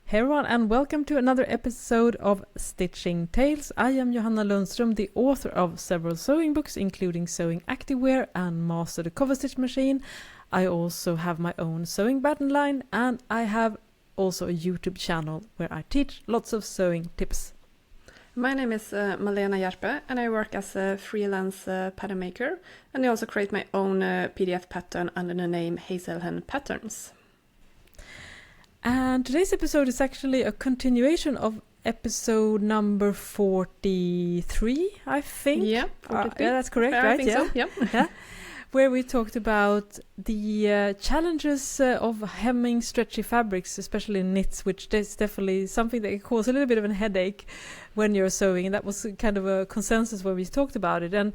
Hey everyone, and welcome to another episode of Stitching Tales. I am Johanna Lundström, the author of several sewing books, including Sewing Activewear and Master the Coverstitch Machine. I also have my own sewing pattern line, and I have also a YouTube channel where I teach lots of sewing tips. My name is Malena Hjerpe, and I work as a freelance pattern maker, and I also create my own PDF pattern under the name Hazelhen Patterns. And today's episode is actually a continuation of episode number 43, I think. Yeah, yeah, that's correct, right? I think so, yeah. Yeah. Where we talked about the challenges of hemming stretchy fabrics, especially knits, which is definitely something that can cause a little bit of a headache when you're sewing. And that was kind of a consensus when we talked about it. And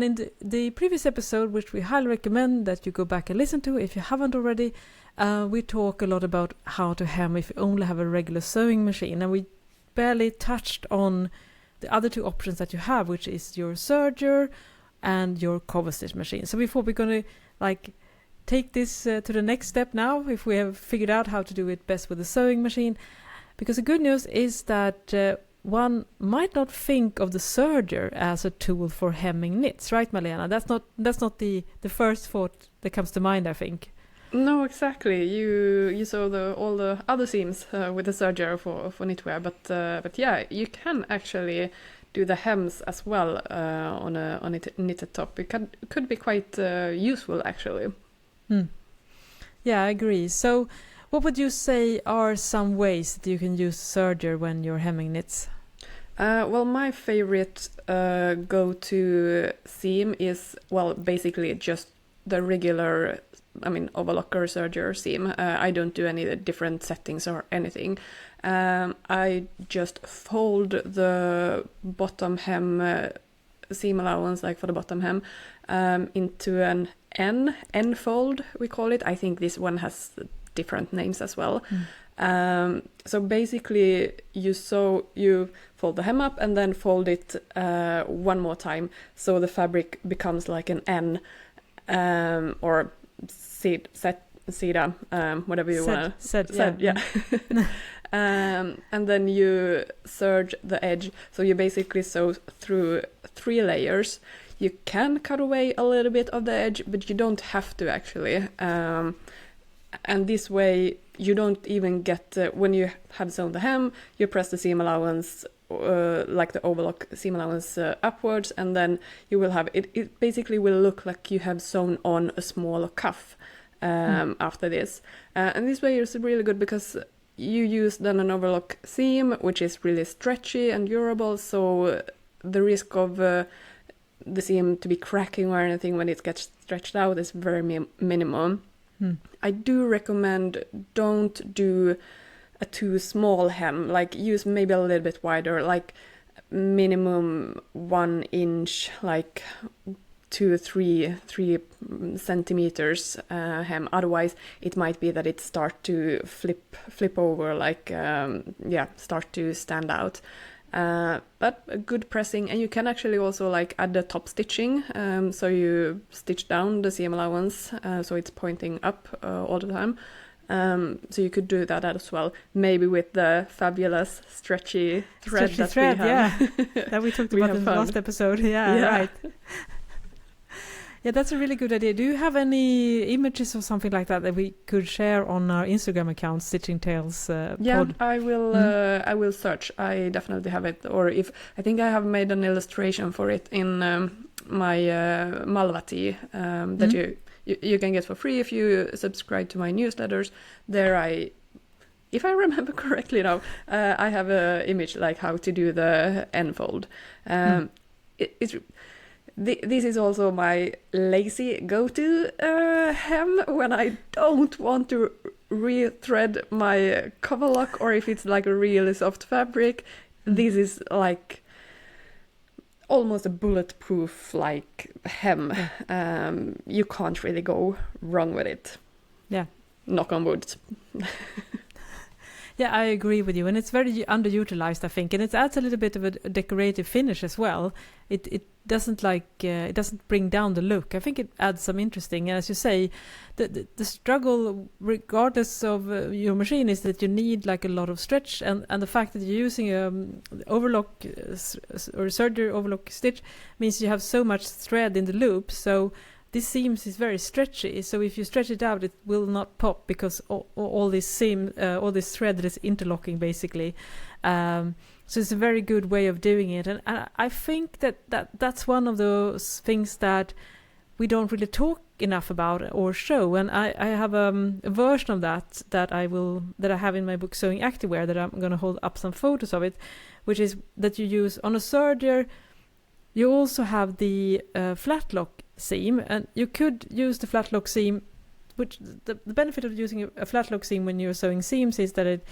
in the previous episode, which we highly recommend that you go back and listen to if you haven't already, we talk a lot about how to hem if you only have a regular sewing machine. And we barely touched on the other two options that you have, which is your serger and your coverstitch machine. So before we're going to take this to the next step now, if we have figured out how to do it best with the sewing machine, because the good news is that one might not think of the serger as a tool for hemming knits, right, Malena? That's not the first thought that comes to mind, I think. No, exactly. You sew all the other seams with the serger for knitwear, but yeah, you can actually do the hems as well on a knitted top. It could be quite useful, actually. Yeah, I agree. So what would you say are some ways that you can use serger when you're hemming knits? Well, my favorite go-to seam is, well, basically just the regular, overlocker serger seam. I don't do any different settings or anything. I just fold the bottom hem seam allowance, like for the bottom hem, into an N fold, we call it. I think this one has different names as well. So basically you fold the hem up and then fold it one more time, so the fabric becomes like an N, or Sida, whatever you want to say. Yeah. And then you serge the edge, so you basically sew through 3 layers. You can cut away a little bit of the edge, but you don't have to, actually. And this way you don't even get, when you have sewn the hem, you press the seam allowance, like the overlock seam allowance upwards, and then you will have it basically will look like you have sewn on a small cuff after this. And this way is really good because you use then an overlock seam, which is really stretchy and durable, so the risk of the seam to be cracking or anything when it gets stretched out is very minimum. I do recommend don't do a too small hem, like use maybe a little bit wider, like minimum 1 inch, like 2-3 centimeters hem. Otherwise it might be that it start to flip over, like start to stand out. But a good pressing, and you can actually also add the top stitching, so you stitch down the seam allowance so it's pointing up all the time. So you could do that as well, maybe with the fabulous stretchy thread we have. Yeah, that we talked about in the last episode. Yeah, right. Yeah, that's a really good idea. Do you have any images or something like that we could share on our Instagram account, Stitching Tales pod? I will. I will search. I definitely have it. Or I think I have made an illustration for it in my Malva tea that you can get for free if you subscribe to my newsletters. There, if I remember correctly now, I have an image like how to do the N-fold. This is also my lazy go-to hem when I don't want to re-thread my cover lock, or if it's like a really soft fabric. This is like almost a bulletproof hem. You can't really go wrong with it. Yeah. Knock on wood. Yeah, I agree with you, and it's very underutilized, I think, and it adds a little bit of a decorative finish as well. It doesn't it doesn't bring down the look. I think it adds some interesting. And as you say, the struggle, regardless of your machine, is that you need like a lot of stretch, and the fact that you're using overlock or Serger overlock stitch means you have so much thread in the loop. So this seams is very stretchy, so if you stretch it out, it will not pop because all this thread that is interlocking basically. So it's a very good way of doing it, and I think that's one of those things that we don't really talk enough about or show. And I have a version of that I have in my book Sewing Activewear, that I'm going to hold up some photos of it, which is that you use on a serger. You also have the flat lock seam, and you could use the flat lock seam, which the benefit of using a flat lock seam when you're sewing seams is that it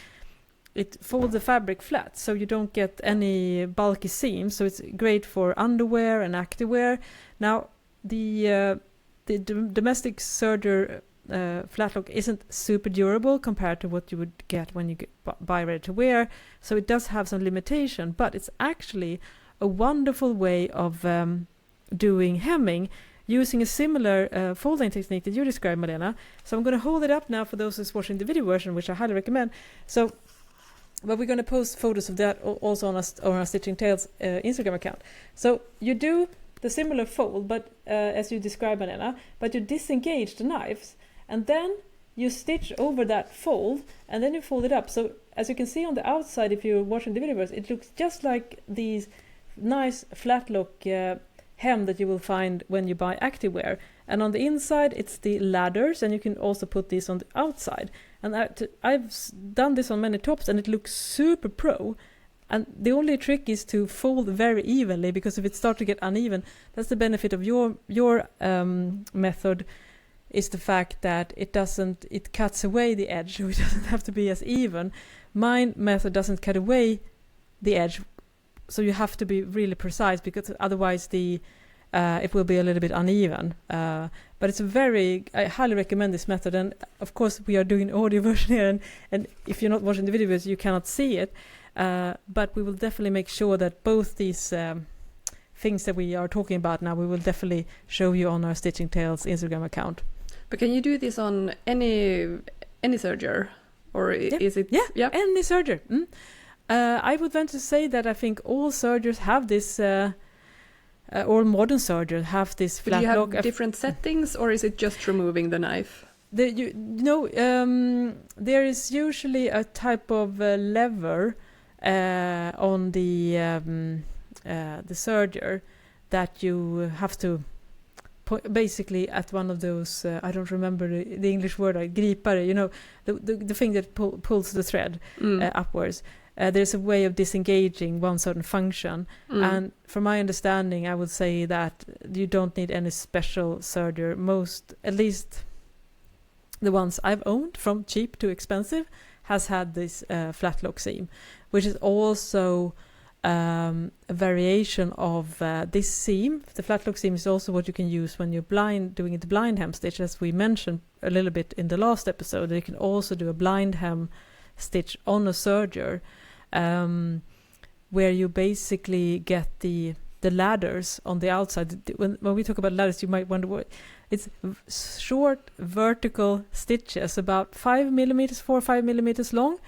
folds the fabric flat, so you don't get any bulky seams, so it's great for underwear and activewear. Now the domestic serger flat lock isn't super durable compared to what you would get when you buy ready to wear, so it does have some limitation, but it's actually a wonderful way of doing hemming using a similar folding technique that you described, Malena. So I'm going to hold it up now for those who's watching the video version, which I highly recommend. So, but we're going to post photos of that also on our Stitching Tales Instagram account. So you do the similar fold, but as you described, Malena, but you disengage the knives, and then you stitch over that fold, and then you fold it up. So as you can see on the outside, if you're watching the video version, it looks just like these nice flat lock hem that you will find when you buy activewear, and on the inside it's the ladders, and you can also put these on the outside. And I've done this on many tops, and it looks super pro. And the only trick is to fold very evenly, because if it starts to get uneven, that's the benefit of your method, is the fact that it cuts away the edge, so it doesn't have to be as even. My method doesn't cut away the edge, so you have to be really precise, because otherwise it will be a little bit uneven. But I highly recommend this method. And of course we are doing an audio version here, and if you're not watching the videos, you cannot see it. But we will definitely make sure that both these things that we are talking about now, we will definitely show you on our Stitching Tales Instagram account. But can you do this on any serger, or is it? Yeah, any serger. I would want to say that I think all sergers have this, all modern sergers have this flat lock. Do you have different settings, or is it just removing the knife? There is usually a type of lever on the serger that you have to basically at one of those, I don't remember the English word, gripare, the thing that pulls the thread upwards. There's a way of disengaging one certain function, and from my understanding, I would say that you don't need any special serger. At least the ones I've owned, from cheap to expensive, has had this flat lock seam, which is also a variation of this seam. The flat lock seam is also what you can use when you're doing the blind hem stitch, as we mentioned a little bit in the last episode. You can also do a blind hem stitch on a serger, where you basically get the ladders on the outside. When we talk about ladders, you might wonder what it's. Short vertical stitches, about 4 or 5 millimeters long,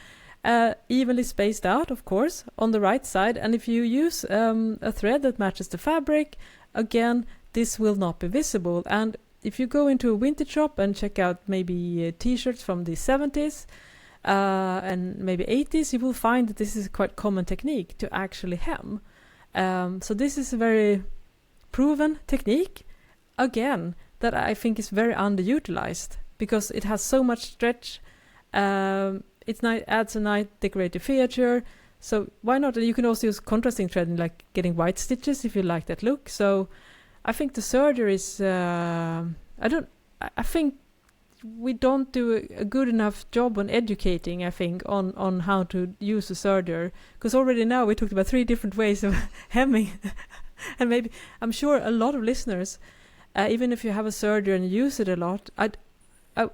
evenly spaced out, of course, on the right side. And if you use a thread that matches the fabric, again, this will not be visible. And if you go into a vintage shop and check out maybe t-shirts from the 70s and maybe 80s, you will find that this is a quite common technique to actually hem. So this is a very proven technique, again, that I think is very underutilized, because it has so much stretch. It adds a nice decorative feature. So why not? And you can also use contrasting threading, like getting white stitches if you like that look. So I think the serger is, I think we don't do a good enough job on educating, I think, on how to use a serger. Because already now we talked about 3 different ways of hemming. And maybe, I'm sure a lot of listeners, even if you have a serger and use it a lot, it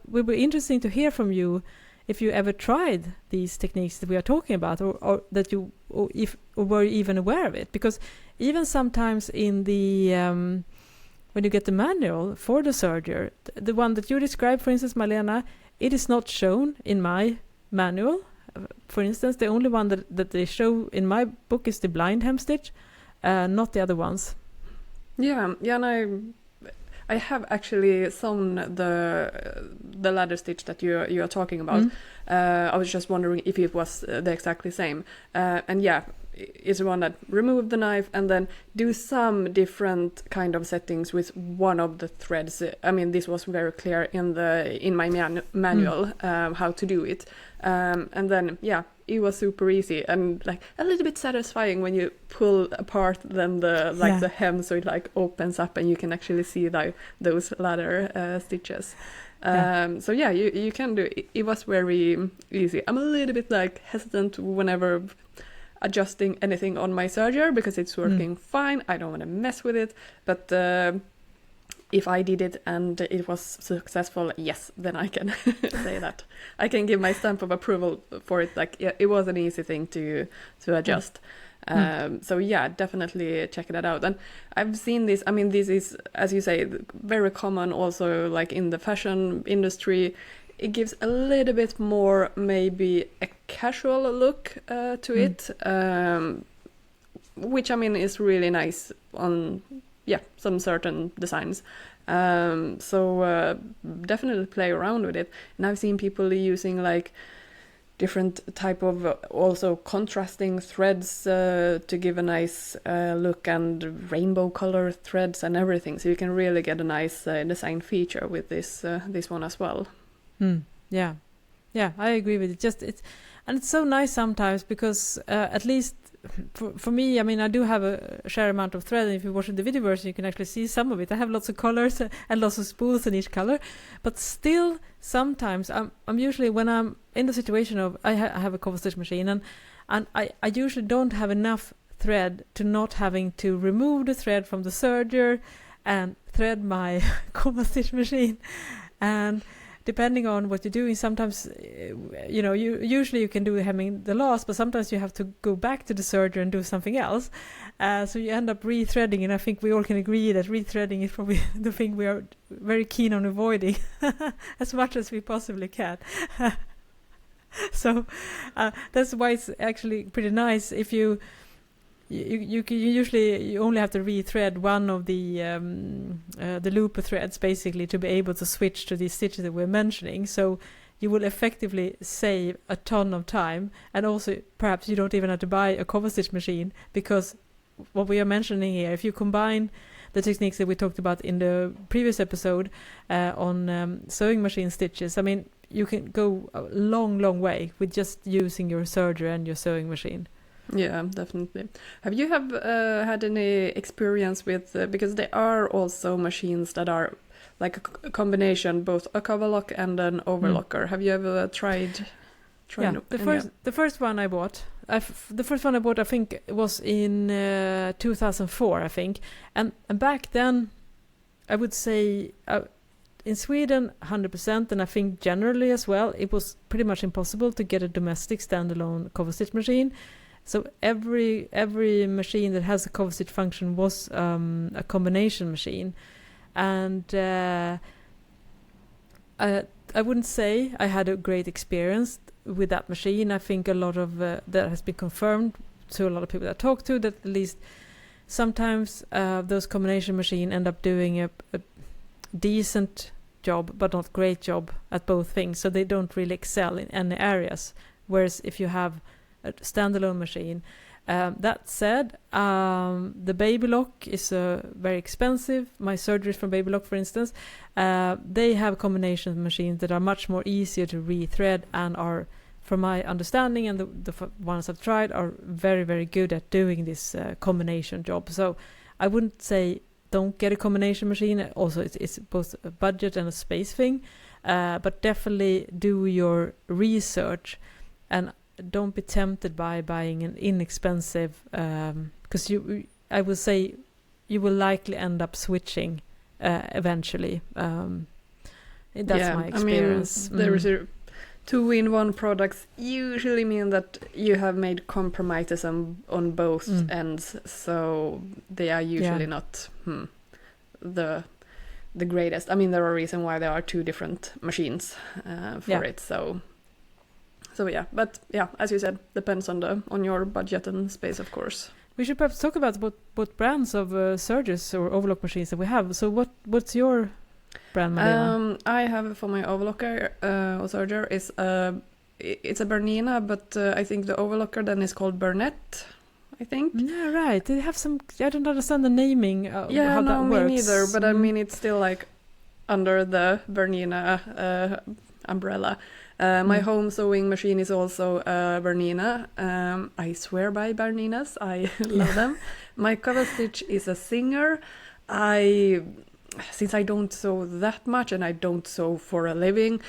would be interesting to hear from you if you ever tried these techniques that we are talking about, or that you, or were even aware of it, because even sometimes in the when you get the manual for the Serger, the one that you described, for instance, Malena, it is not shown in my manual. For instance, the only one that they show in my book is the blind hem stitch, not the other ones. Yeah, and I have actually sewn the ladder stitch that you are talking about. I was just wondering if it was the exactly same. And yeah, it's the one that remove the knife and then do some different kind of settings with one of the threads. I mean, this was very clear in my manual how to do it. And then yeah, it was super easy and like a little bit satisfying when you pull apart then the hem, so it like opens up and you can actually see those ladder stitches. So yeah, you can do it. It was very easy. I'm a little bit like hesitant whenever adjusting anything on my Serger because it's working fine. I don't want to mess with it, but if I did it and it was successful, yes, then I can say that. I can give my stamp of approval for it. Like, yeah, it was an easy thing to adjust. So yeah, definitely check that out. And I've seen this. I mean, this is, as you say, very common also like in the fashion industry. It gives a little bit more maybe a casual look to it, which I mean is really nice on some certain designs. So definitely play around with it. And I've seen people using like different type of also contrasting threads to give a nice look, and rainbow color threads and everything. So you can really get a nice design feature with this one as well. Yeah, I agree with it. It's so nice sometimes because at least for me, I mean, I do have a share amount of thread, and if you watch the video version, you can actually see some of it. I have lots of colors and lots of spools in each color, but still, sometimes I'm usually, when I'm in the situation of I have a cover stitch machine, and I usually don't have enough thread to not having to remove the thread from the Serger and thread my cover stitch machine, and depending on what you're doing, sometimes, usually you can do hemming the last, but sometimes you have to go back to the Serger and do something else. So you end up rethreading, and I think we all can agree that rethreading is probably the thing we are very keen on avoiding as much as we possibly can. So that's why it's actually pretty nice if you usually only have to rethread one of the looper threads basically to be able to switch to these stitches that we're mentioning. So you will effectively save a ton of time, and also perhaps you don't even have to buy a cover stitch machine, because what we are mentioning here, if you combine the techniques that we talked about in the previous episode on sewing machine stitches, I mean, you can go a long way with just using your Serger and your sewing machine. Yeah, definitely. Have you had any experience with because there are also machines that are like a combination, both a cover lock and an overlocker? Have you ever tried? Yeah, the first one I bought. I think it was in 2004, I think, and back then, I would say in Sweden 100%, and I think generally as well, it was pretty much impossible to get a domestic standalone cover stitch machine. So every machine that has a cover stitch function was a combination machine, and I wouldn't say I had a great experience with that machine. I think a lot of that has been confirmed to a lot of people that I talk to, that at least sometimes those combination machines end up doing a decent job but not great job at both things, so they don't really excel in any areas. Whereas if you have a standalone machine, that said, the Baby Lock is very expensive. My Serger is from Baby Lock, for instance. They have combination machines that are much more easier to rethread and are, from my understanding and the ones I've tried, are very, very good at doing this combination job. So I wouldn't say don't get a combination machine. Also, it's both a budget and a space thing, but definitely do your research and don't be tempted by buying an inexpensive, because I would say you will likely end up switching eventually. That's my experience. I mean, two-in-one products usually mean that you have made compromises on both ends, so they are usually not the greatest. I mean, there are reasons why there are two different machines for it. So yeah, but yeah, as you said, depends on your budget and space, of course. We should perhaps talk about what brands of Sergers or overlock machines that we have. So what's your brand, Malena? I have for my overlocker or Serger is it's a Bernina, but I think the overlocker then is called Burnett, I think. Yeah, right. They have some. I don't understand the naming. How that works. Me neither. But I mean, it's still like under the Bernina umbrella. My home sewing machine is also Bernina. I swear by Berninas. I love them. My cover stitch is a Singer. Since I don't sew that much and I don't sew for a living,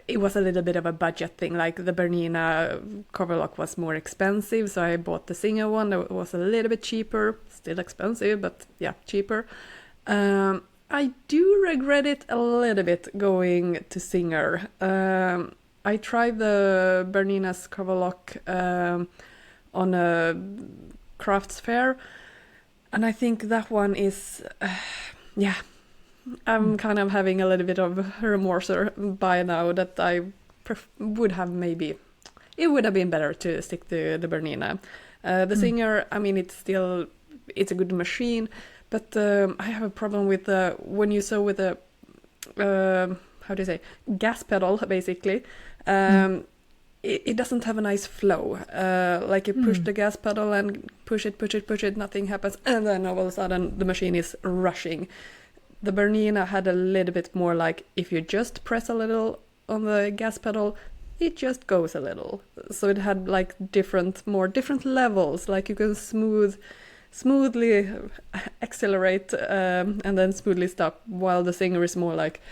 it was a little bit of a budget thing. Like the Bernina cover lock was more expensive, so I bought the Singer one that was a little bit cheaper. Still expensive, but yeah, cheaper. I do regret it a little bit going to Singer. I tried the Bernina's cover lock on a crafts fair, and I think that one is, I'm kind of having a little bit of remorse by now that I would have it would have been better to stick to the Bernina. The Singer, I mean, it's a good machine, but I have a problem with when you sew with a, how do you say, gas pedal, basically. It doesn't have a nice flow. Like you push the gas pedal and push it, nothing happens, and then all of a sudden the machine is rushing. The Bernina had a little bit more like if you just press a little on the gas pedal, it just goes a little. So it had like different levels, like you can smoothly accelerate and then smoothly stop, while the Singer is more like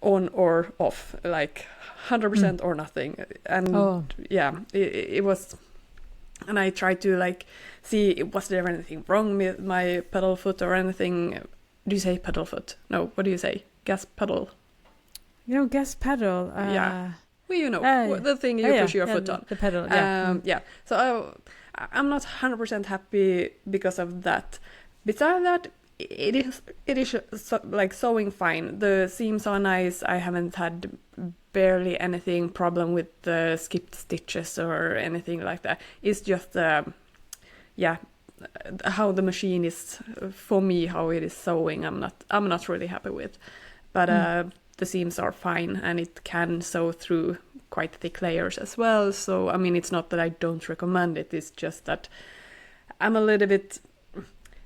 on or off, like 100% or nothing. And it was, and I tried to like see, was there anything wrong with my pedal foot or anything. Do you say pedal foot? No, what do you say? Gas pedal? Gas pedal. Well, the thing you push your foot on. The pedal, So I'm not 100% happy because of that. Besides that, it is like sewing fine. The seams are nice. I haven't had barely anything problem with the skipped stitches or anything like that. It's just how the machine is for me, how it is sewing. I'm not really happy with, but the seams are fine and it can sew through quite thick layers as well. So I mean, it's not that I don't recommend it. It's just that I'm a little bit.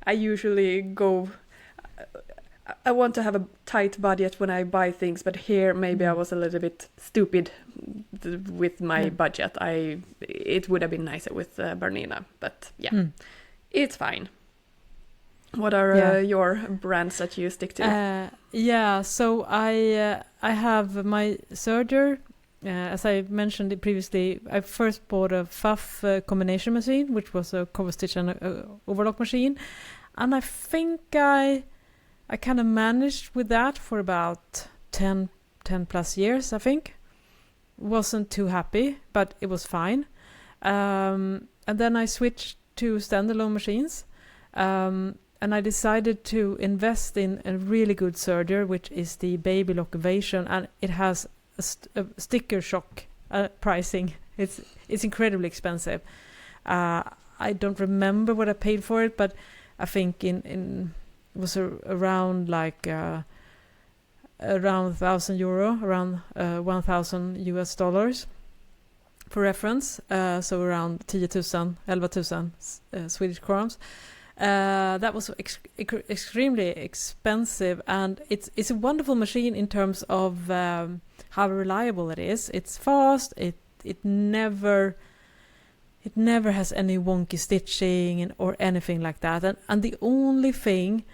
I usually go. I want to have a tight budget when I buy things, but here maybe I was a little bit stupid with my budget. It would have been nicer with Bernina, but it's fine. What are your brands that you stick to? So I have my Serger. As I mentioned it previously, I first bought a FUF combination machine, which was a cover stitch and a overlock machine, and I think I kind of managed with that for about 10 plus years, I think. Wasn't too happy, but it was fine. And then I switched to standalone machines, and I decided to invest in a really good Serger, which is the Baby Lock Ovation, and it has a sticker shock pricing. It's incredibly expensive. I don't remember what I paid for it, but I think it was around like around €1,000, around $1,000 for reference. So around 10,000, 11,000 Swedish crowns. That was extremely expensive, and it's a wonderful machine in terms of how reliable it is. It's fast. It never has any wonky stitching or anything like that. And the only thing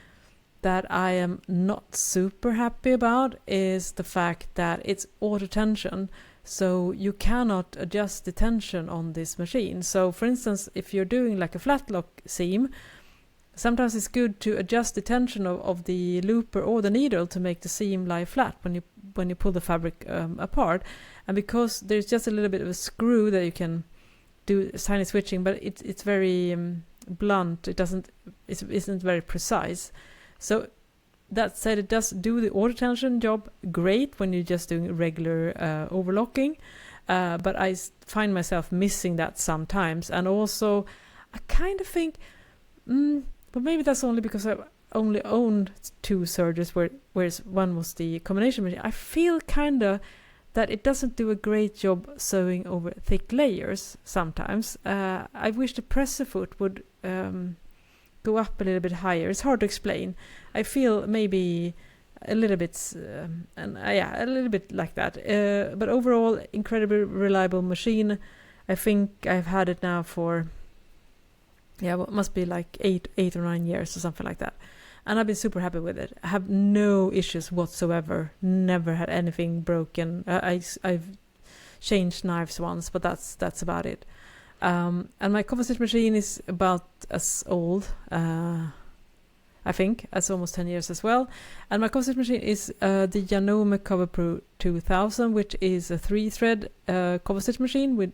that I am not super happy about is the fact that it's auto tension. So you cannot adjust the tension on this machine. So for instance, if you're doing like a flat lock seam, sometimes it's good to adjust the tension of the looper or the needle to make the seam lie flat when you when you pull the fabric apart, and because there's just a little bit of a screw that you can do tiny switching, but it's very blunt. It isn't very precise. So that said, it does do the auto tension job great when you're just doing regular overlocking, but I find myself missing that sometimes. And also I kind of think, but maybe that's only because I only owned 2 Sergers, whereas one was the combination machine. I feel kind of that it doesn't do a great job sewing over thick layers sometimes. I wish the presser foot would go up a little bit higher. It's hard to explain. I feel maybe a little bit, a little bit like that. But overall, incredibly reliable machine. I think I've had it now for, it must be like 8 or 9 years or something like that. And I've been super happy with it. I have no issues whatsoever. Never had anything broken. I've changed knives once, but that's about it. And my cover stitch machine is about as old, I think, as almost 10 years as well. And my cover stitch machine is the Janome Cover Pro 2000, which is a 3-thread cover stitch machine with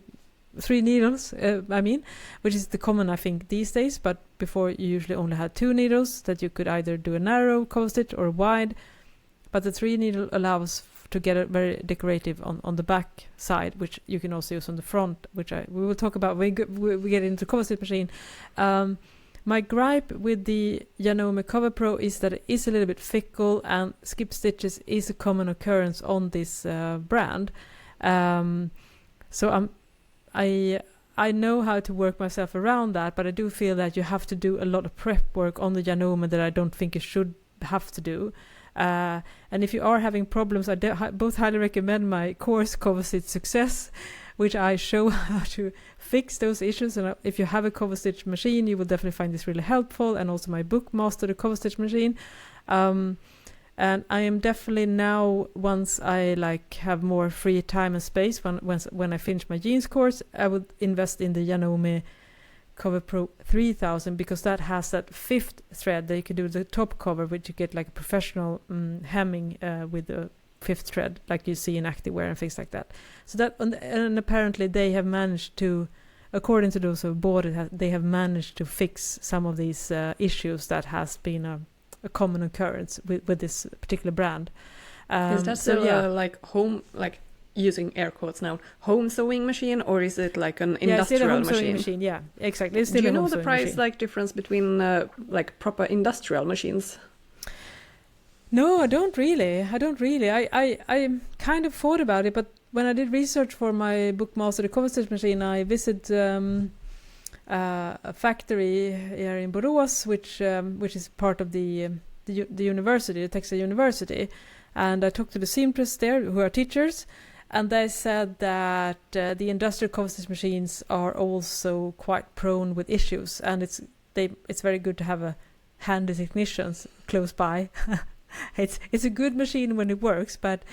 3 needles, which is the common, I think, these days. But before, you usually only had 2 needles that you could either do a narrow cover stitch or a wide. But the 3 needle allows to get a very decorative on the back side, which you can also use on the front, which we will talk about when we get into cover stitch machine. My gripe with the Janome Cover Pro is that it is a little bit fickle, and skip stitches is a common occurrence on this brand. So I know how to work myself around that, but I do feel that you have to do a lot of prep work on the Janome that I don't think you should have to do. And if you are having problems, I both highly recommend my course Cover Stitch Success, which I show how to fix those issues. And if you have a cover stitch machine, you will definitely find this really helpful. And also my book, Master the Cover Stitch Machine. And I am definitely now, once I have more free time and space, when I finish my jeans course, I would invest in the Janome Cover Pro 3000, because that has that 5th thread that you can do the top cover, which you get like a professional hemming with the 5th thread, like you see in activewear and things like that. So that, and apparently they have managed to, according to those who bought it, they have managed to fix some of these issues that has been a common occurrence with this particular brand. Is that still home, using air quotes now, home sewing machine, or is it like an industrial machine? Yeah, exactly. It's still Do you know the price difference between proper industrial machines? No, I don't really. I kind of thought about it, but when I did research for my book Master the Cover Stitch Machine, I visited a factory here in Borås, which is part of the university, the Texas University, and I talked to the seamstress there, who are teachers, and they said that the industrial cover stitch machines are also quite prone with issues, and it's very good to have a handy technicians close by. It's a good machine when it works, but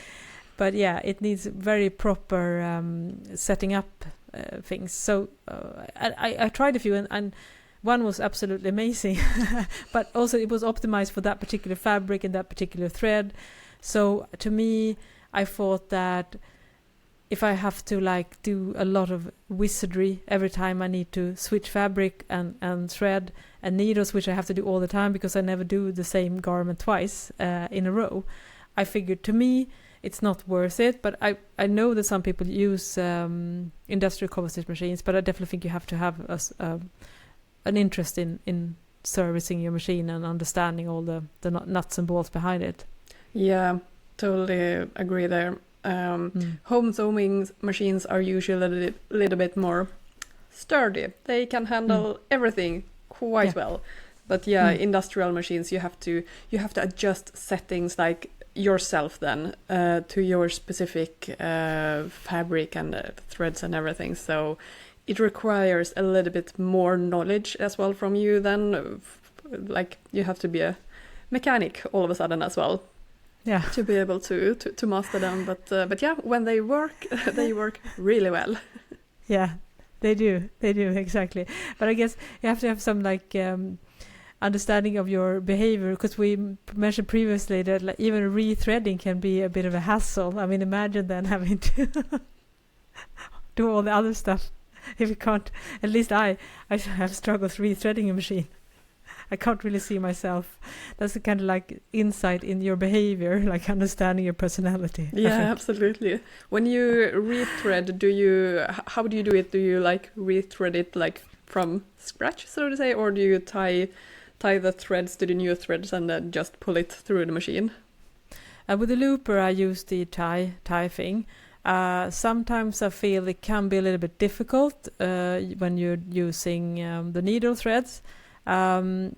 yeah, it needs very proper setting up things. So I tried a few, and one was absolutely amazing, but also it was optimized for that particular fabric and that particular thread. So to me, I thought that if I have to do a lot of wizardry every time I need to switch fabric and thread and needles, which I have to do all the time because I never do the same garment twice in a row, I figured to me it's not worth it. But I know that some people use industrial cover stitch machines, but I definitely think you have to have an interest in servicing your machine and understanding all the nuts and bolts behind it. Yeah, totally agree there. Home sewing machines are usually a little bit more sturdy. They can handle everything quite well. But industrial machines, you have to adjust settings yourself then to your specific fabric and threads and everything. So it requires a little bit more knowledge as well from you then. You have to be a mechanic all of a sudden as well. Yeah. To be able to master them, but yeah, when they work, they work really well. Yeah, they do exactly. But I guess you have to have some understanding of your behavior, because we mentioned previously that like, even rethreading can be a bit of a hassle. I mean, imagine then having to do all the other stuff if you can't. At least I have struggled rethreading a machine. I can't really see myself. That's the kind of like insight in your behavior, like understanding your personality. Yeah, absolutely. When you rethread, how do you do it? Do you like rethread it like from scratch, so to say, or do you tie the threads to the new threads and then just pull it through the machine? With the looper, I use the tie thing. Sometimes I feel it can be a little bit difficult when you're using the needle threads. I don't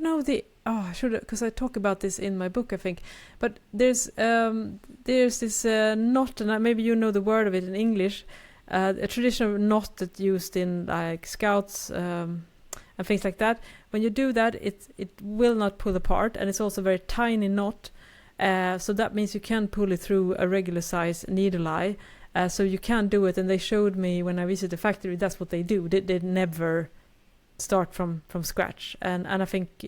know I should, because I talk about this in my book, I think. But there's this knot, and maybe you know the word of it in English. A traditional knot that's used in like scouts and things like that. When you do that, it will not pull apart, and it's also a very tiny knot. So that means you can pull it through a regular size needle eye. So you can do it, and they showed me when I visited the factory. That's what they do. They never start from scratch, and I think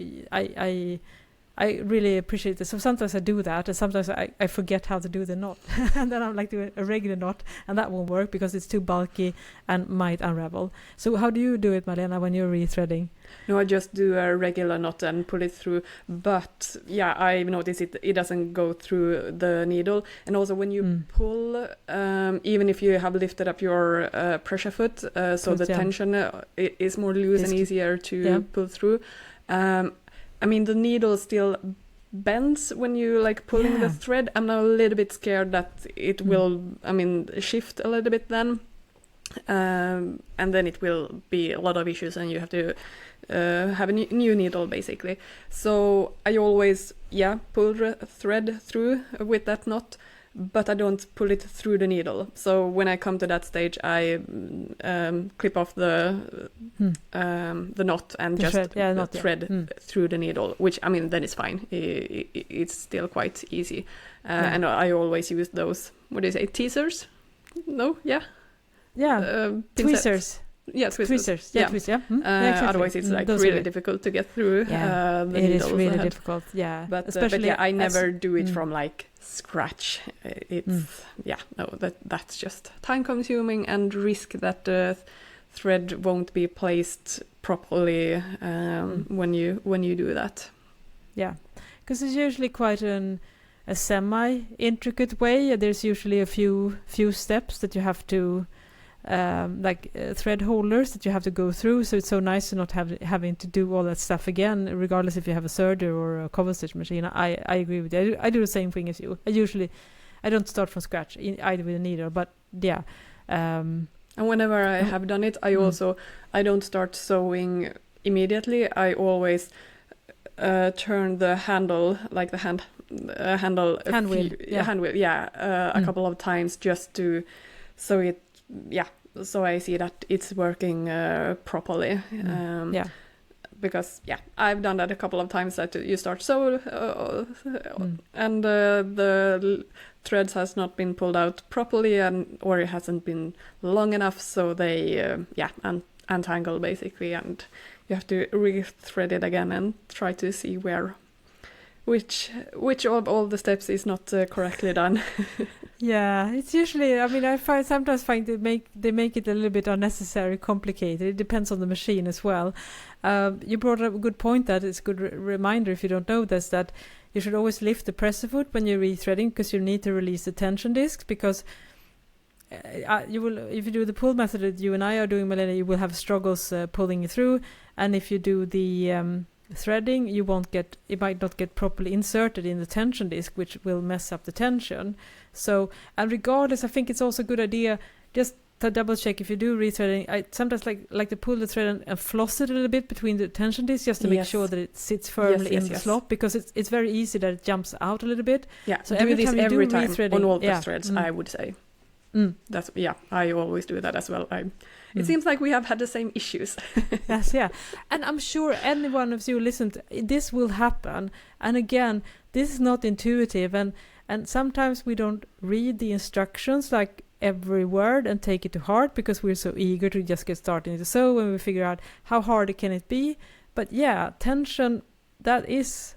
I really appreciate this. So sometimes I do that, and sometimes I forget how to do the knot, and then I'm like doing a regular knot, and that won't work because it's too bulky and might unravel. So how do you do it, Malena, when you're rethreading? No, I just do a regular knot and pull it through. But yeah, I notice it doesn't go through the needle. And also when you pull, even if you have lifted up your pressure foot, so the tension is more loose and easier to pull through. I mean, the needle still bends when you like pulling the thread. I'm now a little bit scared that it will, shift a little bit then. And then it will be a lot of issues, and you have to have a new needle basically. So I always pull the thread through with that knot, but I don't pull it through the needle. So when I come to that stage, I clip off the knot and the just thread through the needle, which then it's fine. It's still quite easy. And I always use those, what do you say, teasers? No, tweezers. Yeah, tweezers. Exactly. Otherwise, it's like really difficult to get through the needles. It is really difficult. Yeah, but especially I never do it from like scratch. It's that's just time consuming and risk that the thread won't be placed properly when you do that. Yeah, because it's usually quite a semi-intricate way. There's usually a few steps that you have to thread holders that you have to go through, so it's so nice to not having to do all that stuff again, regardless if you have a Serger or a cover stitch machine. I agree with you. I do the same thing as you. I don't start from scratch either with a needle, but and whenever I have done it, I don't start sewing immediately. I always turn the handle, like the hand wheel, a couple of times just to so I see that it's working properly. Because I've done that a couple of times, that you start and the threads has not been pulled out properly, or it hasn't been long enough, so they untangle basically, and you have to re-thread it again and try to see which of all the steps is not correctly done. Yeah, it's usually, I sometimes find they make it a little bit unnecessarily complicated. It depends on the machine as well. You brought up a good point, that it's a good reminder, if you don't know this, that you should always lift the presser foot when you're rethreading, because you need to release the tension disc, because you will, if you do the pull method that you and I are doing, Malena, you will have struggles pulling it through, and if you do the threading, it might not get properly inserted in the tension disc, which will mess up the tension. So, and regardless, I think it's also a good idea just to double check if you do rethreading. I sometimes like to pull the thread and floss it a little bit between the tension discs, just to make sure that it sits firmly in the slot, because it's very easy that it jumps out a little bit. Yeah, so every time on all the threads, I would say. That's I always do that as well. It seems like we have had the same issues. Yes, and I'm sure any one of you listened, this will happen. And again, this is not intuitive, and sometimes we don't read the instructions like every word and take it to heart, because we're so eager to just get started to sew, and we figure out how hard can it be. But yeah, tension, that is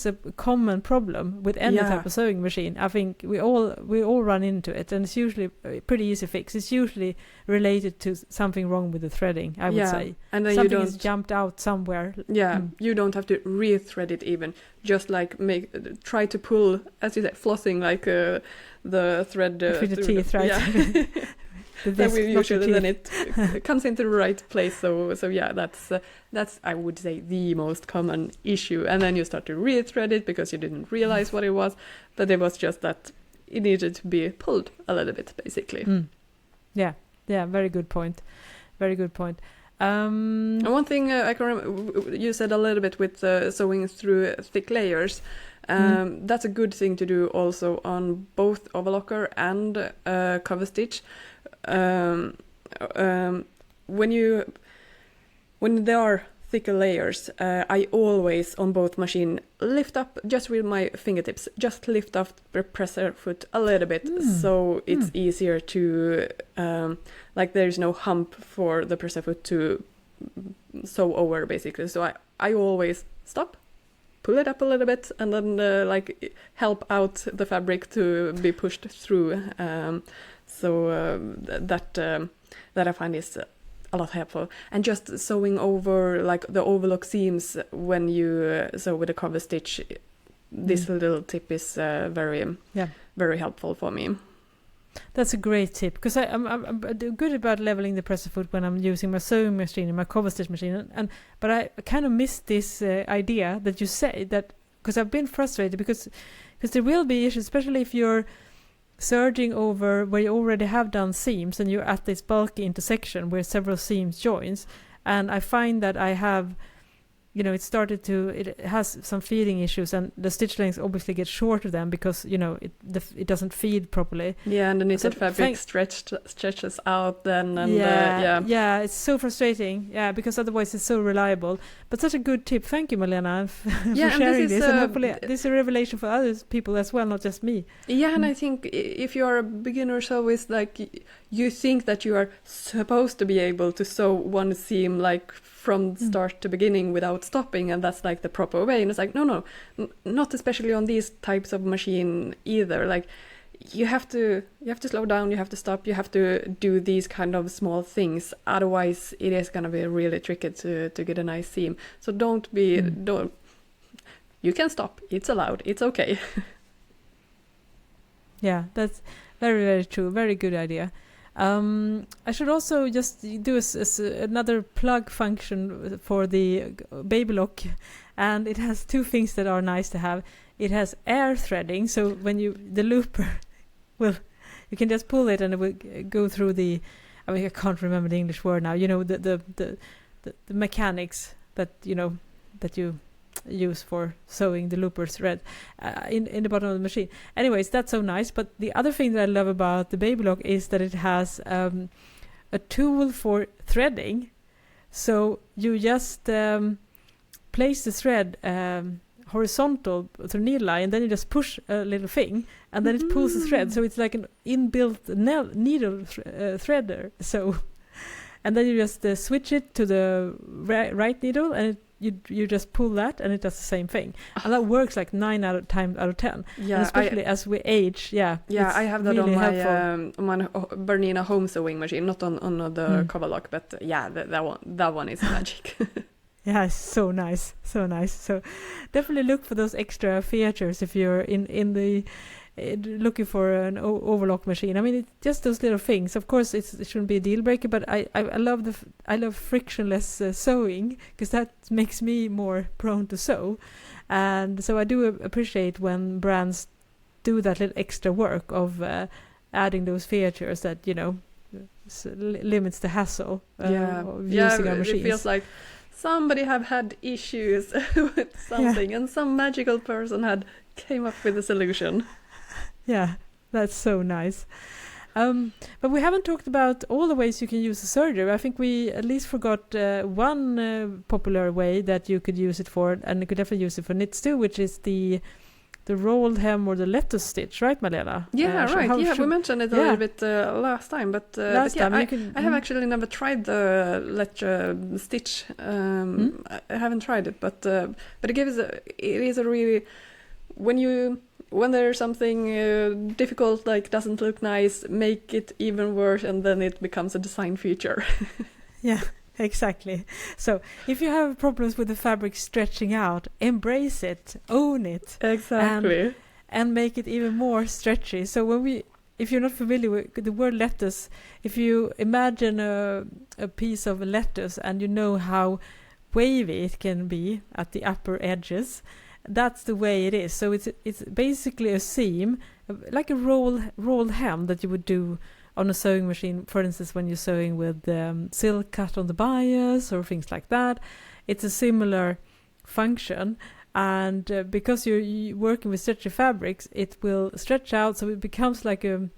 a common problem with any type of sewing machine. I think we all run into it, and it's usually a pretty easy fix. It's usually related to something wrong with the threading, I would say. And then something is jumped out somewhere. You don't have to re-thread it even. Just like try to pull, as you said, flossing like the thread through the teeth, right? Yeah. That we usually then it comes into the right place. So yeah, that's I would say the most common issue. And then you start to re-thread it because you didn't realize what it was, but it was just that it needed to be pulled a little bit, basically. Yeah, very good point. Very good point. And one thing I can remember, you said a little bit with sewing through thick layers. That's a good thing to do also on both overlocker and cover stitch. When there are thicker layers, I always on both machine lift up just with my fingertips, just lift up the presser foot a little bit, so it's easier to like there's no hump for the presser foot to sew over, basically. So I always stop, pull it up a little bit, and then like help out the fabric to be pushed through. So that I find is a lot helpful. And just sewing over like the overlock seams when you sew with a cover stitch, this little tip is very helpful for me. That's a great tip, because I'm good about leveling the presser foot when I'm using my sewing machine and my cover stitch machine, but I kind of missed this idea that you say, that because I've been frustrated because there will be issues, especially if you're serging over where you already have done seams and you're at this bulky intersection where several seams joins, and I find that I have, it has some feeding issues, and the stitch lengths obviously get shorter then because it doesn't feed properly. Yeah, and the knitted fabric stretches out then, and it's so frustrating. Yeah, because otherwise it's so reliable. But such a good tip. Thank you, Malena, for sharing this, and hopefully this is a revelation for other people as well, not just me. Yeah, and I think if you are a beginner sewer, it's like you think that you are supposed to be able to sew one seam like from start to beginning without stopping, and that's like the proper way. And it's like no, not especially on these types of machine either. Like you have to slow down, you have to stop, you have to do these kind of small things, otherwise it is going to be really tricky to get a nice seam. So don't you can stop, it's allowed, it's okay. Yeah, that's very, very true. Very good idea. I should also just do another plug function for the baby lock, and it has two things that are nice to have. It has air threading, so when the looper you can just pull it and it will go through I can't remember the English word now, the mechanics that you use for sewing the looper thread in the bottom of the machine. Anyways, that's so nice. But the other thing that I love about the baby lock is that it has a tool for threading. So you just place the thread horizontal through needle eye, and then you just push a little thing, and then it pulls the thread. So it's like an inbuilt needle threader. So, and then you just switch it to the right needle, and you just pull that, and it does the same thing. And that works like 9 out of 10. Yeah, and especially as we age. Yeah, I have that really on my Bernina home sewing machine, not on the cover lock, but yeah, that one is magic. Yeah, so nice. So definitely look for those extra features if you're in the looking for an overlock machine. I mean, it's just those little things. Of course, it shouldn't be a deal breaker, but I love frictionless sewing, because that makes me more prone to sew, and so I do appreciate when brands do that little extra work of adding those features that limits the hassle of using our machines. It feels like somebody have had issues with something, and some magical person came up with a solution. Yeah, that's so nice. But we haven't talked about all the ways you can use a serger. I think we at least forgot one popular way that you could use it for, and you could definitely use it for knits too, which is the the rolled hem or the lettuce stitch, right, Malena? Yeah, right. Yeah, we mentioned it a little bit last time, but I have actually never tried the letter stitch. I haven't tried it, but it is a really when there's something difficult, like doesn't look nice, make it even worse, and then it becomes a design feature. Yeah. Exactly. So if you have problems with the fabric stretching out, embrace it, own it. Exactly. And make it even more stretchy. So if you're not familiar with the word lettuce, if you imagine a piece of lettuce and you know how wavy it can be at the upper edges, that's the way it is. So it's basically a seam, like a rolled hem that you would do on a sewing machine, for instance, when you're sewing with silk cut on the bias or things like that. It's a similar function, and because you're working with stretchy fabrics, it will stretch out, so it becomes like a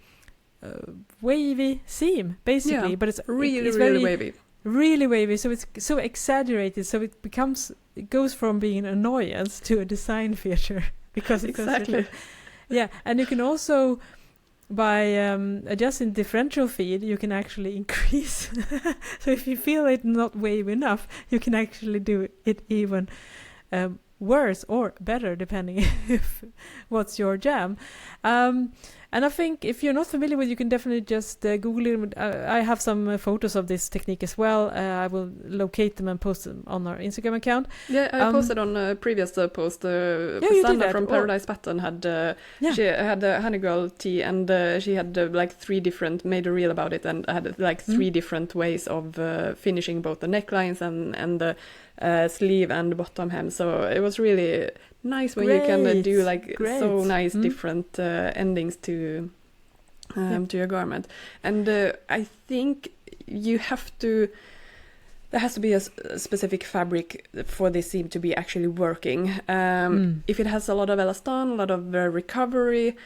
wavy seam, basically. Yeah, but it's really very wavy. Really wavy, so it's so exaggerated, so it goes from being an annoyance to a design feature because it's exactly. Yeah, and you can also, by adjusting differential feed, you can actually increase. So if you feel it not wave enough, you can actually do it even worse or better, depending if what's your jam. And I think if you're not familiar with it, you can definitely just Google it. I have some photos of this technique as well. I will locate them and post them on our Instagram account. Yeah, I posted on a previous post. Sanna from Paradise Pattern she had a honey girl tee, and she had made a reel about it, and had like 3 different ways of finishing both the necklines and the sleeve and bottom hem. So it was really nice when you can do so nice different endings to your garment. And I think there has to be a specific fabric for this seam to be actually working. If it has a lot of elastan, a lot of recovery,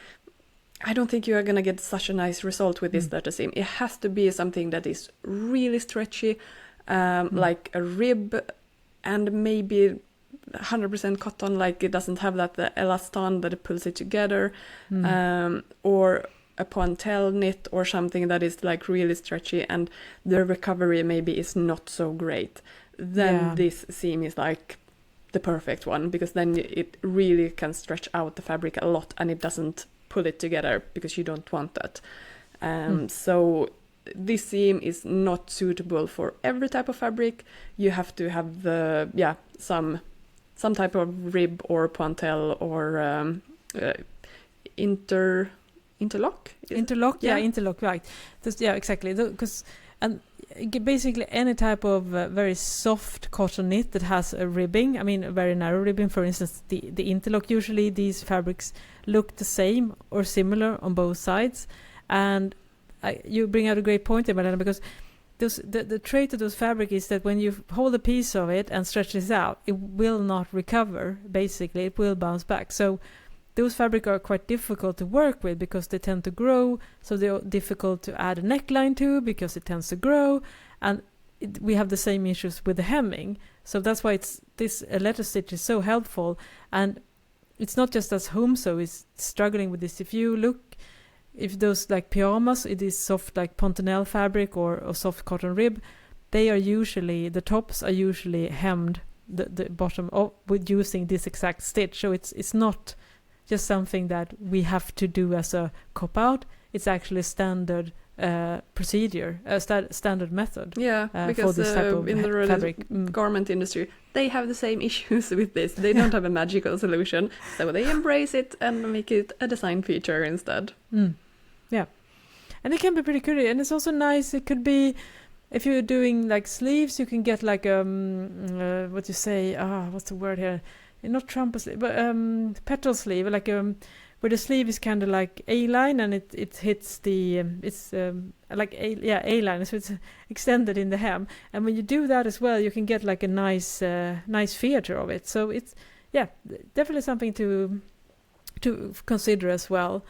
I don't think you are going to get such a nice result with this letter seam. It has to be something that is really stretchy, like a rib, and maybe 100% cotton, like it doesn't have that elastan that pulls it together, or a pointelle knit or something that is like really stretchy and the recovery maybe is not so great. Then this seam is like the perfect one, because then it really can stretch out the fabric a lot and it doesn't pull it together, because you don't want that. So this seam is not suitable for every type of fabric. You have to have some type of rib or pointelle or interlock. Interlock, right. Exactly. Because basically any type of very soft cotton knit that has a ribbing, I mean a very narrow ribbing, for instance, the interlock, usually these fabrics look the same or similar on both sides. And you bring out a great point there, Malena, because the trait of those fabric is that when you hold a piece of it and stretch this out, it will not recover. Basically, it will bounce back. So those fabric are quite difficult to work with because they tend to grow. So they're difficult to add a neckline to because it tends to grow. And we have the same issues with the hemming. So that's why this letter stitch is so helpful. And it's not just as home sew is struggling with this. If those like pyjamas, it is soft like pontonelle fabric or soft cotton rib, the tops are usually hemmed the bottom with using this exact stitch. So it's not just something that we have to do as a cop out. It's actually standard procedure, standard method. Yeah, because for this type of in the fabric. Garment industry, they have the same issues with this. They don't have a magical solution, so they embrace it and make it a design feature instead. Yeah, and it can be pretty pretty, and it's also nice. It could be if you're doing like sleeves, you can get like what you say? What's the word here? Not trumpet sleeve, but petal sleeve, like where the sleeve is kind of like A-line and it hits the like A-line, so it's extended in the hem. And when you do that as well, you can get like a nice theater of it. So it's definitely something to consider as well.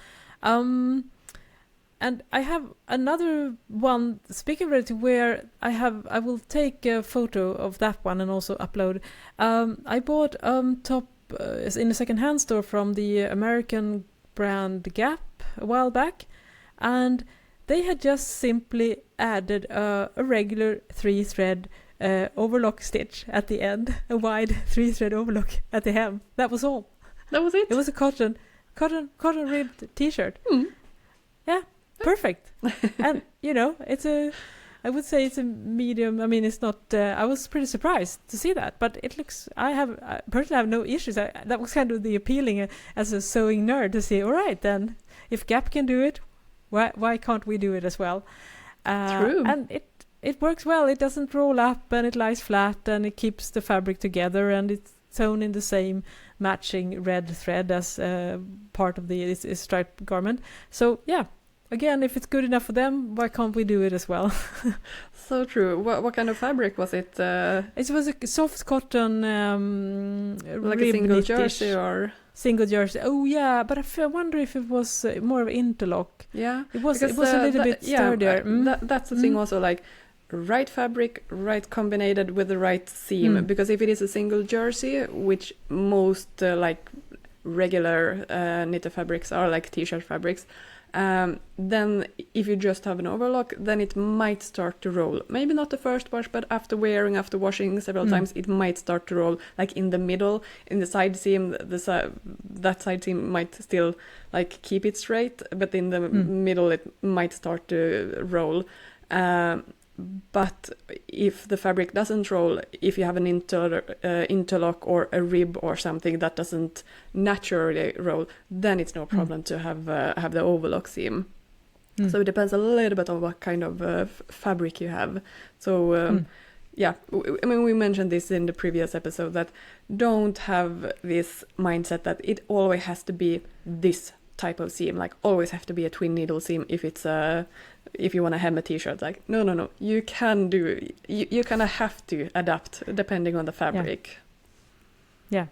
And I have another one, speaking of it, where I will take a photo of that one and also upload. I bought top in a second-hand store from the American brand Gap a while back, and they had just simply added a regular 3-thread overlock stitch at the end, a wide 3-thread overlock at the hem. That was all. That was it? It was a cotton ribbed t-shirt. Yeah, perfect. And, I would say it's a medium. I mean, it's not, I was pretty surprised to see that, but it looks, I personally have no issues. That was kind of the appealing as a sewing nerd to see, all right, then, if Gap can do it, why can't we do it as well? True. And it works well. It doesn't roll up and it lies flat and it keeps the fabric together and it's sewn in the same matching red thread as part of the striped garment. So, yeah. Again, if it's good enough for them, why can't we do it as well? So true. What kind of fabric was it? It was a soft cotton, like a single jersey or single jersey. Oh yeah, but I wonder if it was more of an interlock. Yeah, it was a little bit sturdier. That's the thing also, like right fabric, right combined with the right seam. Because if it is a single jersey, which most like regular knitted fabrics are, like t-shirt fabrics. Then if you just have an overlock, then it might start to roll. Maybe not the first wash, but after washing several times, it might start to roll. Like in the middle, in the side seam, that side seam might still like keep it straight, but in the middle it might start to roll. But if the fabric doesn't roll, if you have an interlock or a rib or something that doesn't naturally roll, then it's no problem to have the overlock seam. So it depends a little bit on what kind of fabric you have. So yeah, I mean, we mentioned this in the previous episode, that don't have this mindset that it always has to be this type of seam, like always have to be a twin needle seam if you want to hem a t-shirt. Like no, you can do, you kind of have to adapt depending on the fabric. Yeah.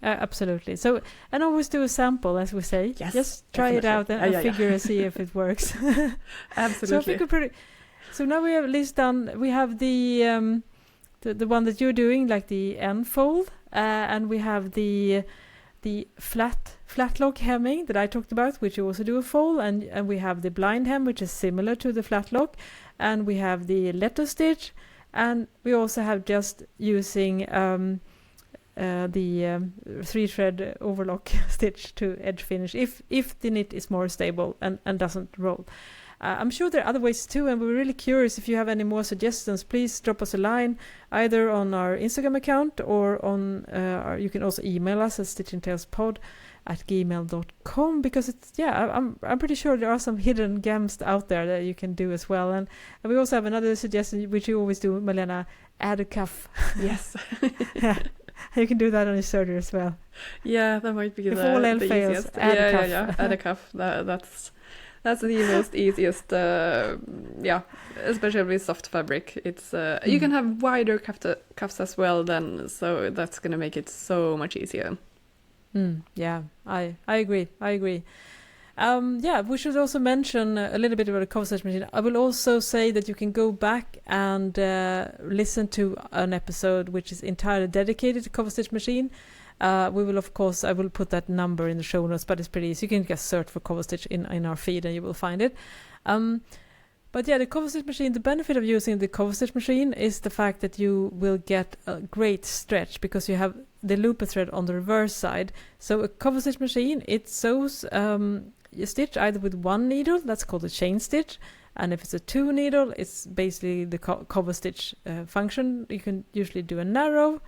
Absolutely. So, and always do a sample, as we say. Yes, just try it out and figure and see if it works. Absolutely. So now we have at least done. We have the one that you're doing, like the end fold, and we have the flat lock hemming that I talked about, which you also do a fold, and we have the blind hem, which is similar to the flat lock, and we have the letter stitch, and we also have just using the 3-thread overlock stitch to edge finish if the knit is more stable and doesn't roll. I'm sure there are other ways too, and we're really curious. If you have any more suggestions, please drop us a line either on our Instagram account or on you can also email us at stitchingtalespod@gmail.com, because it's I'm pretty sure there are some hidden gems out there that you can do as well. And we also have another suggestion, which you always do, Malena: add a cuff. Yes. Yeah. You can do that on your Serger as well. Yeah, that might be if all else fails, easiest. Add a cuff. Yeah, add a cuff. That's the most easiest, especially with soft fabric. It's you can have wider cuffs as well then, so that's going to make it so much easier. Yeah, I agree. We should also mention a little bit about the cover stitch machine. I will also say that you can go back and listen to an episode which is entirely dedicated to cover stitch machine. We will, of course, I will put that number in the show notes, but it's pretty easy. You can just search for cover stitch in our feed and you will find it. But yeah, the cover stitch machine, the benefit of using the cover stitch machine is the fact that you will get a great stretch because you have the looper thread on the reverse side. So a cover stitch machine, it sews you stitch either with one needle, that's called a chain stitch, and if it's a 2 needle, it's basically the cover stitch function. You can usually do a narrow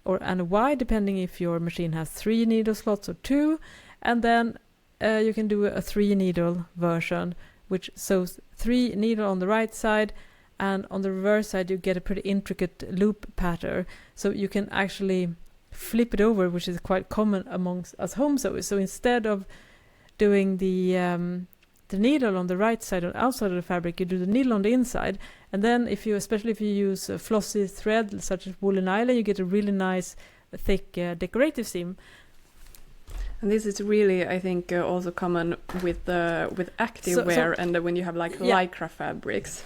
and a wide, depending if your machine has 3 needle slots or 2, and then you can do a 3 needle version, which sews 3 needle on the right side, and on the reverse side you get a pretty intricate loop pattern, so you can actually flip it over, which is quite common amongst us home sewers. So instead of doing the needle on the right side or outside of the fabric, you do the needle on the inside, and then especially if you use a flossy thread such as woolen nylon, you get a really nice thick decorative seam. And this is really, I think, also common with active wear and when you have lycra fabrics.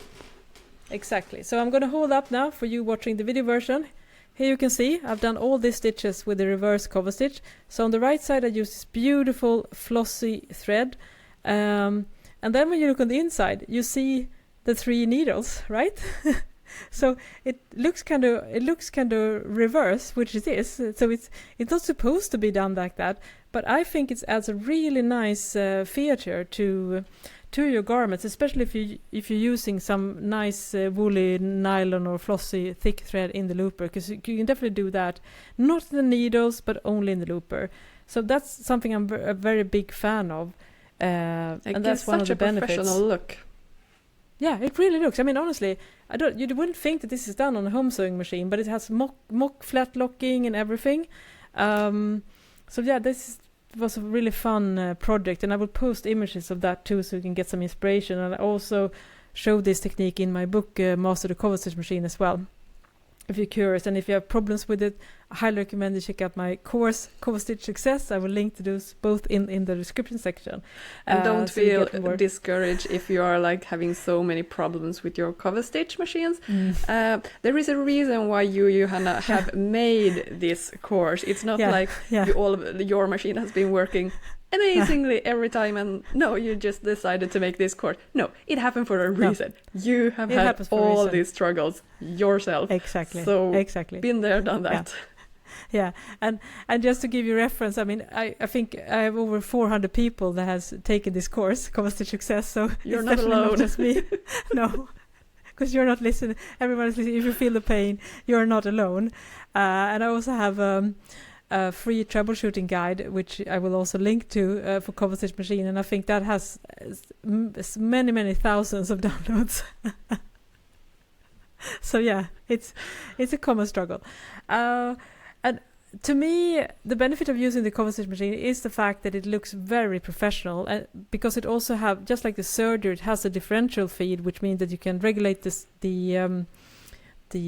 Exactly. So I'm going to hold up now for you watching the video version. here you can see I've done all these stitches with the reverse cover stitch. So on the right side I use this beautiful flossy thread, and then when you look on the inside you see the 3 needles, right? So it looks kind of reverse, which it is. So it's not supposed to be done like that, but I think it adds a really nice feature to your garments, especially if you're using some nice woolly nylon or flossy thick thread in the looper, because you can definitely do that, not the needles but only in the looper. So that's something I'm a very big fan of, and that's one of the benefits. Professional look. Yeah, it really looks. I mean, honestly, you wouldn't think that this is done on a home sewing machine, but it has mock flat locking and everything. So yeah, this was a really fun project, and I will post images of that too, so you can get some inspiration. And I also show this technique in my book, Master the Cover Stitch Machine, as well, if you're curious. And if you have problems with it, I highly recommend you check out my course, Cover Stitch Success. I will link to those both in the description section. And don't feel discouraged if you are like having so many problems with your cover stitch machines. There is a reason why you, Johanna, have made this course. It's not like your machine has been working amazingly every time and no, you just decided to make this course. No, it happened for a reason. You have had all these struggles yourself. Exactly. So exactly. Been there, done that. Yeah, and just to give you reference, I mean, I think I have over 400 people that has taken this course, Cover Stitch Success, so you're it's not definitely alone. Not just me. No, because you're not listening. Everyone is listening. If you feel the pain, you're not alone. And I also have a free troubleshooting guide, which I will also link to for Cover Stitch Machine, and I think that has many thousands of downloads. So yeah, it's a common struggle. And to me, the benefit of using the Cover Stitch Machine is the fact that it looks very professional, because it also have, just like the Serger, it has a differential feed, which means that you can regulate the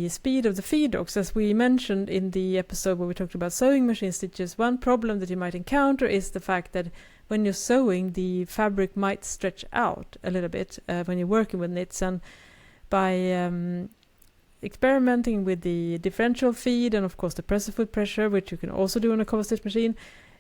speed of the feed dogs. As we mentioned in the episode where we talked about sewing machine stitches, one problem that you might encounter is the fact that when you're sewing, the fabric might stretch out a little bit when you're working with knits, and by experimenting with the differential feed and of course the presser foot pressure, which you can also do on a Cover Stitch Machine,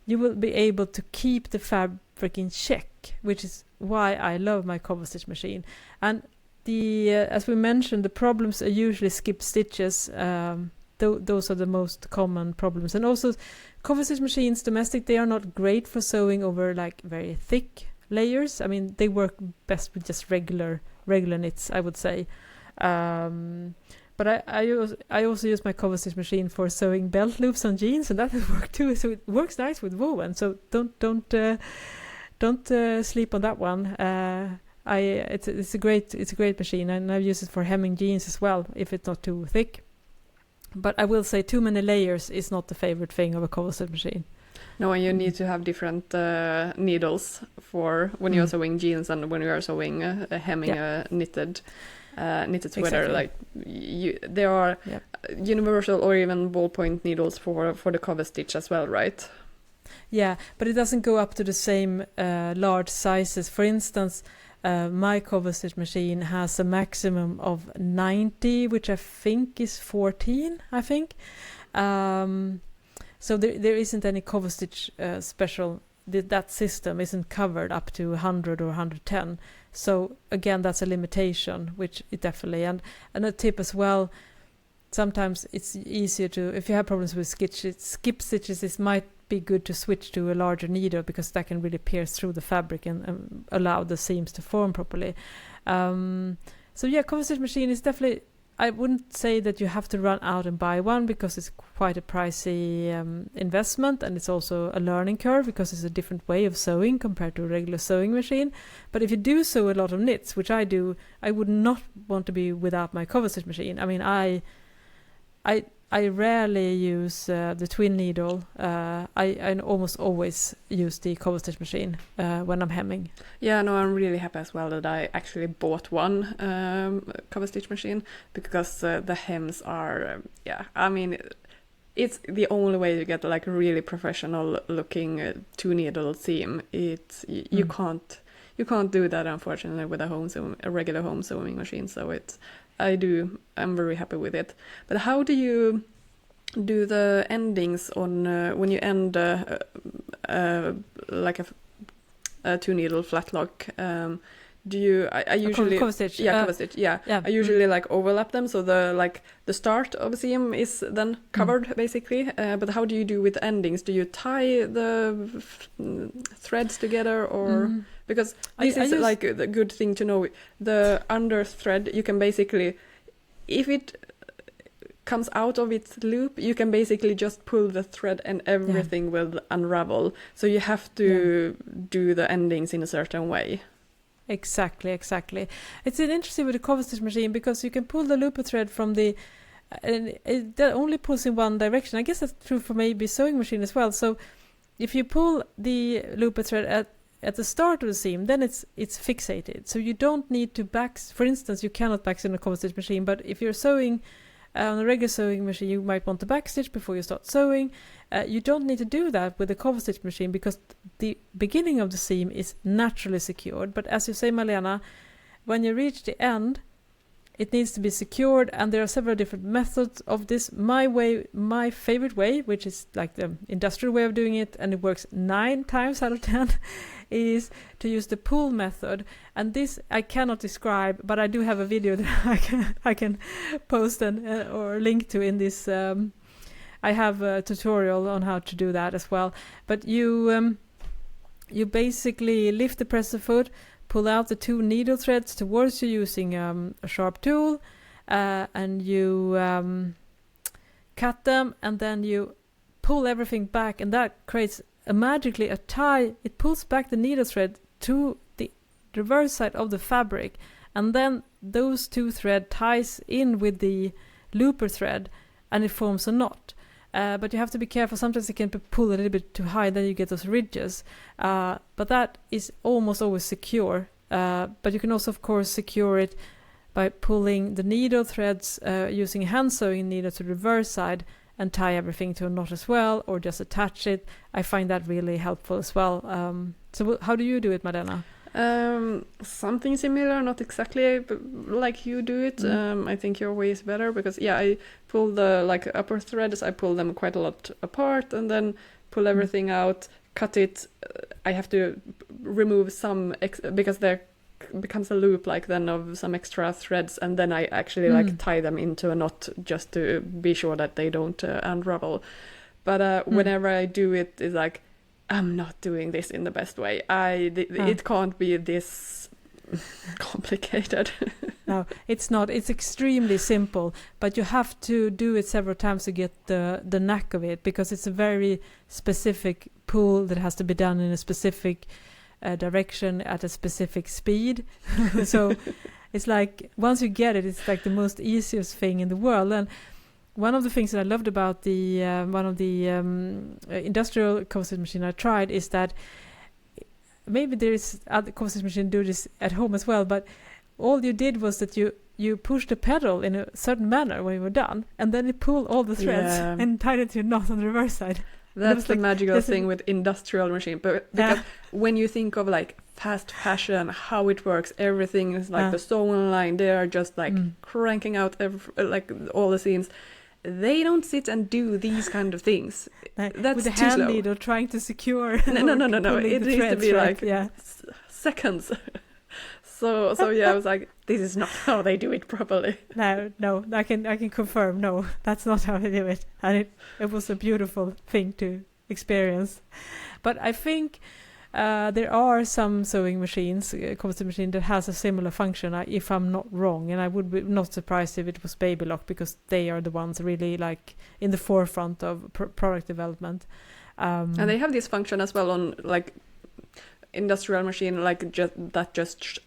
you will be able to keep the fabric in check, which is why I love my Cover Stitch Machine. And as we mentioned, the problems are usually skip stitches. Those are the most common problems. And also Cover Stitch Machines domestic, they are not great for sewing over like very thick layers. I mean, they work best with just regular knits, I would say. But I also use my Cover Stitch Machine for sewing belt loops on jeans, and that has worked too. So it works nice with woven. So don't sleep on that one. It's a great machine, and I've used it for hemming jeans as well if it's not too thick. But I will say too many layers is not the favorite thing of a Cover Stitch Machine. No, and you need to have different needles for when you're sewing jeans and when you are sewing hemming a knitted sweater. Exactly. Like there are universal or even ballpoint needles for the cover stitch as well, right? Yeah, but it doesn't go up to the same large sizes. For instance, my Cover Stitch Machine has a maximum of 90, which I think is 14, I think. So there isn't any Cover Stitch special. That system isn't covered up to 100 or 110. So again, that's a limitation, which it definitely, and a tip as well, sometimes it's easier to, if you have problems with skip stitches, it might be good to switch to a larger needle, because that can really pierce through the fabric and allow the seams to form properly. So yeah, Cover Stitch Machine is definitely, I wouldn't say that you have to run out and buy one, because it's quite a pricey investment, and it's also a learning curve because it's a different way of sewing compared to a regular sewing machine. But if you do sew a lot of knits, which I do, I would not want to be without my Cover Stitch Machine. I mean, I rarely use the twin needle. I almost always use the Cover Stitch Machine when I'm hemming. Yeah, no, I'm really happy as well that I actually bought one Cover Stitch Machine, because the hems are, I mean, it's the only way to get like a really professional looking two needle seam. You can't do that, unfortunately, with a regular home sewing machine. So I'm very happy with it. But how do you do the endings on when you end like a 2-needle flat lock? Do you? I usually cover stitch. Cover stitch. Yeah. I usually like overlap them, so the start of a seam is then covered basically. But how do you do with endings? Do you tie the threads together, or because this is like the good thing to know? The under thread, you can basically, if it comes out of its loop, you can basically just pull the thread and everything will unravel. So you have to do the endings in a certain way. Exactly. It's interesting with the cover stitch machine because you can pull the looper thread from the, and that only pulls in one direction. I guess that's true for maybe sewing machine as well. So if you pull the looper thread at the start of the seam, then it's fixated. So you don't need to for instance, you cannot backstitch in a cover stitch machine, but if you're sewing on a regular sewing machine, you might want to backstitch before you start sewing. You don't need to do that with the cover stitch machine because the beginning of the seam is naturally secured. But as you say, Malena, when you reach the end, it needs to be secured, and there are several different methods of this. My favorite way, which is like the industrial way of doing it, and it works 9 times out of 10, is to use the pull method. And this I cannot describe, but I do have a video that I can post or link to in this. I have a tutorial on how to do that as well. But you basically lift the presser foot, pull out the 2 needle threads towards you using a sharp tool, and you cut them, and then you pull everything back, and that creates magically a tie. It pulls back the needle thread to the reverse side of the fabric, and then those 2 thread ties in with the looper thread, and it forms a knot. But you have to be careful. Sometimes it can be pulled a little bit too high, then you get those ridges. But that is almost always secure. But you can also, of course, secure it by pulling the needle threads using a hand sewing needle to the reverse side and tie everything to a knot as well, or just attach it. I find that really helpful as well. So how do you do it, Malena? Something similar, not exactly like you do it. I think your way is better because I pull the upper threads, I pull them quite a lot apart and then pull everything out, cut it. I have to remove some because there becomes a loop then of some extra threads, and then I actually tie them into a knot just to be sure that they don't unravel. But whenever I do it, it's like, I'm not doing this in the best way. It can't be this complicated. No, it's not. It's extremely simple, but you have to do it several times to get the knack of it, because it's a very specific pull that has to be done in a specific direction at a specific speed. So it's like once you get it, it's like the most easiest thing in the world. And one of the things that I loved about the one of the industrial cover stitch machine I tried is that maybe there is other cover stitch machine do this at home as well, but all you did was that you pushed the pedal in a certain manner when you were done, and then it pulled all the threads and tied it to a knot on the reverse side. That's the magical thing with industrial machine, but because when you think of fast fashion, how it works, everything is the sewing line. They are just cranking out all the seams. They don't sit and do these kind of things. That's with the too hand slow. Needle trying to secure. No. It needs to be seconds. So I was like, this is not how they do it properly. No, I can confirm. No, that's not how they do it, and it was a beautiful thing to experience. But I think there are some sewing machines, cover stitch machine, that has a similar function, if I'm not wrong, and I would be not surprised if it was Baby Lock, because they are the ones really in the forefront of product development. And they have this function as well on industrial machine, just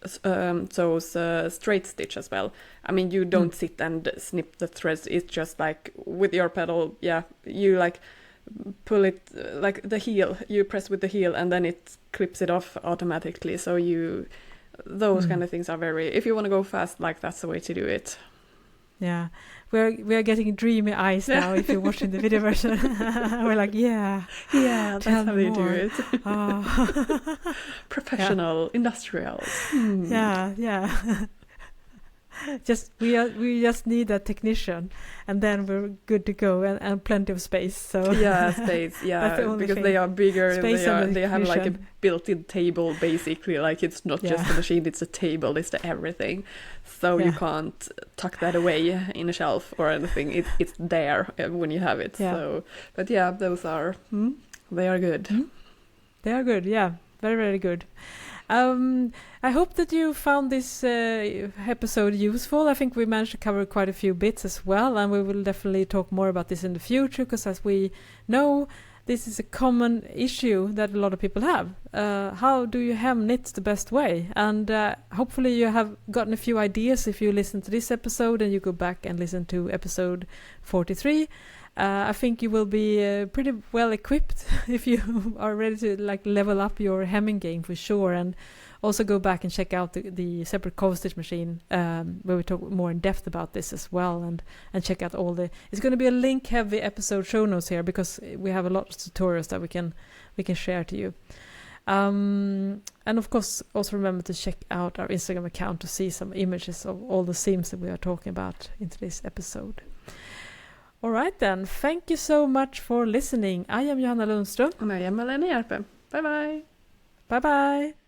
sews straight stitch as well. I mean, you don't sit and snip the threads. It's just with your pedal, you pull it the heel, you press with the heel, and then it clips it off automatically. So those kind of things are very, if you want to go fast, that's the way to do it. Yeah, we are getting dreamy eyes now. If you're watching the video version, we're like, that's how they do it. Professional industrials. Yeah. We just need a technician, and then we're good to go, and plenty of space. So yeah, space. Yeah, the because thing. they are bigger. Space They have like a technician. built-in table, basically. Like it's not just a machine; it's a table. It's the everything. So you can't tuck that away in a shelf or anything. It's there when you have it. Yeah. So, but yeah, those are they are good. They are good. Yeah, very, very good. I hope that you found this episode useful. I think we managed to cover quite a few bits as well, and we will definitely talk more about this in the future, because as we know, this is a common issue that a lot of people have. How do you hem knits the best way? And hopefully you have gotten a few ideas if you listen to this episode and you go back and listen to episode 43. I think you will be pretty well equipped if you are ready to like level up your hemming game for sure, and also go back and check out the separate cover stitch machine where we talk more in depth about this as well, and check out all the. It's going to be a link heavy episode show notes here, because we have a lot of tutorials that we can share to you. And of course, also remember to check out our Instagram account to see some images of all the seams that we are talking about in today's episode. All right then, thank you so much for listening. I am Johanna Lundström. And I am Malena Hjerpe. Bye bye. Bye bye.